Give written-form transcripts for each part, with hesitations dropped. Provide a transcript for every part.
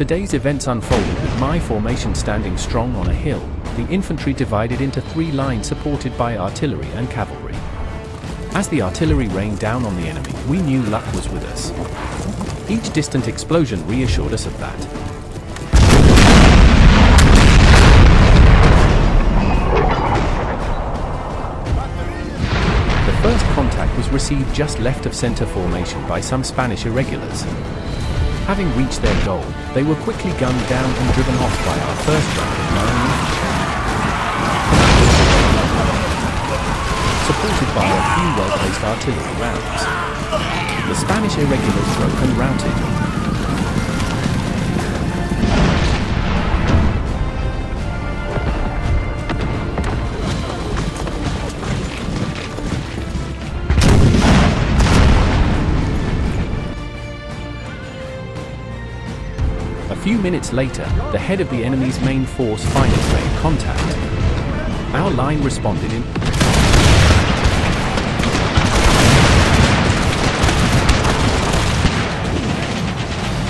Today's events unfolded with my formation standing strong on a hill, the infantry divided into 3 lines supported by artillery and cavalry. As the artillery rained down on the enemy, we knew luck was with us. Each distant explosion reassured us of that. The first contact was received just left of center formation by some Spanish irregulars. Having reached their goal, they were quickly gunned down and driven off by our first round of 9 infantry. Supported by a few well-placed artillery rounds. The Spanish irregulars broke and routed. A few minutes later, the head of the enemy's main force finally made contact. Our line responded in.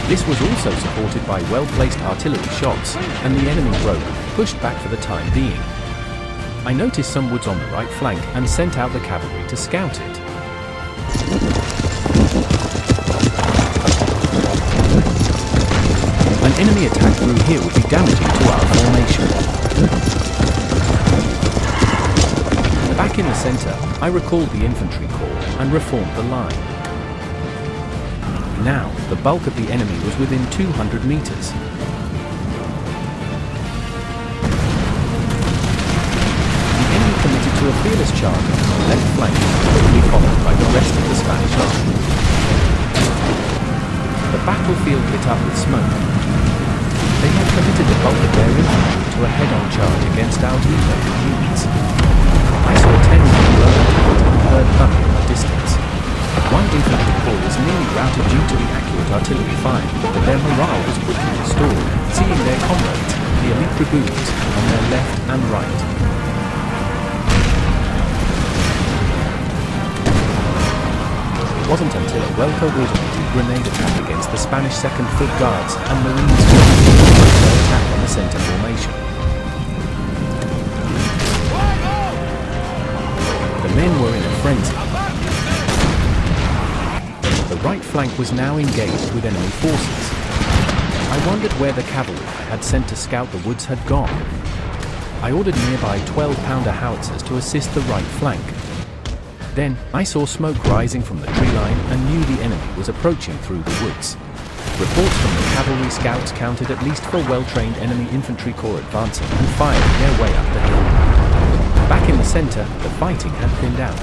This was also supported by well-placed artillery shots, and the enemy broke, pushed back for the time being. I noticed some woods on the right flank and sent out the cavalry to scout it. An enemy attack through here would be damaging to our formation. Back in the center, I recalled the infantry corps and reformed the line. Now, the bulk of the enemy was within 200 meters. The enemy committed to a fearless charge on the left flank, quickly followed by the rest of the Spanish army. The battlefield lit up with smoke. They had committed the bulk of their infantry to a head-on charge against our defensive units. I saw 10 men blown and heard thunder in the distance. One infantry corps was nearly routed due to the accurate artillery fire, but their morale was quickly restored, seeing their comrades, the elite dragoons, on their left and right. It wasn't until a well-coordinated grenade attack against the Spanish 2nd Foot Guards and Marines broke their attack on the center formation. The men were in a frenzy. The right flank was now engaged with enemy forces. I wondered where the cavalry I had sent to scout the woods had gone. I ordered nearby 12-pounder howitzers to assist the right flank. Then, I saw smoke rising from the tree line and knew the enemy was approaching through the woods. Reports from the cavalry scouts counted at least 4 well-trained enemy infantry corps advancing and firing their way up the hill. Back in the center, the fighting had thinned out.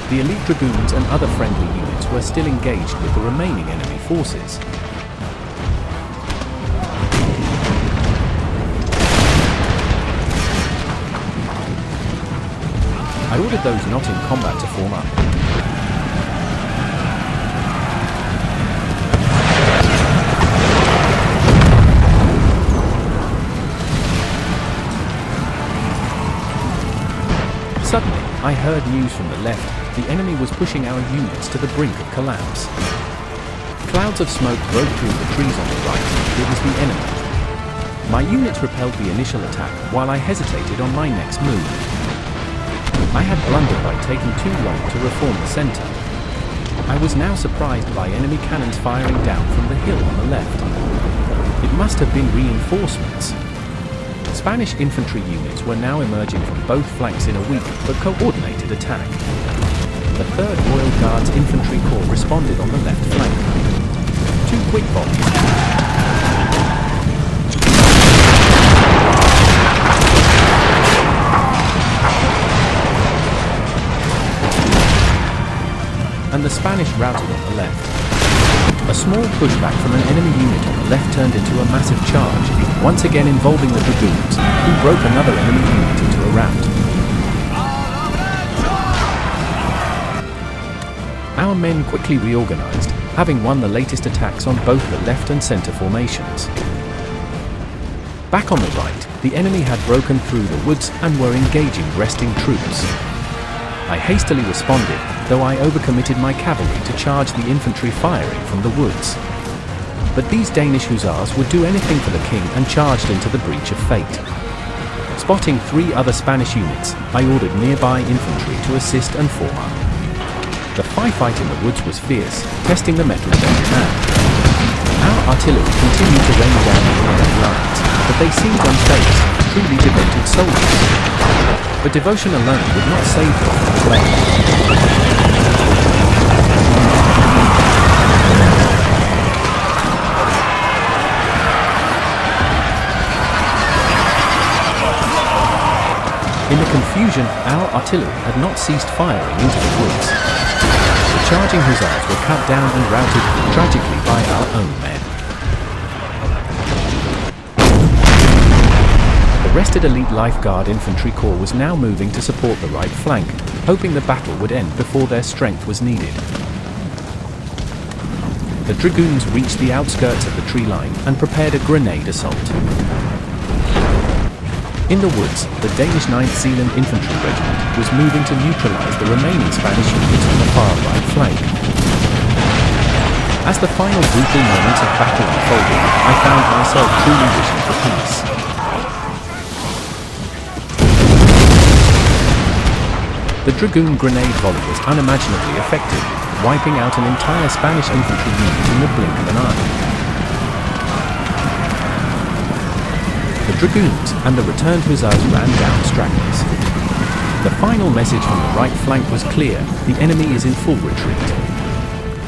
The elite dragoons and other friendly units were still engaged with the remaining enemy forces. I ordered those not in combat to form up. Suddenly, I heard news from the left. The enemy was pushing our units to the brink of collapse. Clouds of smoke broke through the trees on the right. It was the enemy. My units repelled the initial attack while I hesitated on my next move. I had blundered by taking too long to reform the center. I was now surprised by enemy cannons firing down from the hill on the left. It must have been reinforcements. Spanish infantry units were now emerging from both flanks in a weak but coordinated attack. The 3rd Royal Guards Infantry Corps responded on the left flank. 2 quick volleys. And the Spanish routed on the left. A small pushback from an enemy unit on the left turned into a massive charge, once again involving the dragoons, who broke another enemy unit into a rout. Our men quickly reorganized, having won the latest attacks on both the left and center formations. Back on the right, the enemy had broken through the woods and were engaging resting troops. I hastily responded, though I overcommitted my cavalry to charge the infantry firing from the woods. But these Danish hussars would do anything for the king and charged into the breach of fate. Spotting 3 other Spanish units, I ordered nearby infantry to assist and form up. The firefight in the woods was fierce, testing the mettle of every man. Our artillery continued to rain down the enemy lines, but they seemed unfazed, truly devoted soldiers. But devotion alone would not save them from the flame. In the confusion, our artillery had not ceased firing into the woods. The charging hussars were cut down and routed, tragically, by our own men. The rested elite Lifeguard Infantry Corps was now moving to support the right flank, hoping the battle would end before their strength was needed. The dragoons reached the outskirts of the tree line and prepared a grenade assault. In the woods, the Danish 9th Zealand Infantry Regiment was moving to neutralize the remaining Spanish units on the far right flank. As the final brutal moments of battle unfolded, I found myself truly wishing for peace. The dragoon grenade volley was unimaginably effective, wiping out an entire Spanish infantry unit in the blink of an eye. The dragoons and the returned hussars ran down stragglers. The final message from the right flank was clear: the enemy is in full retreat.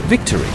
Victory!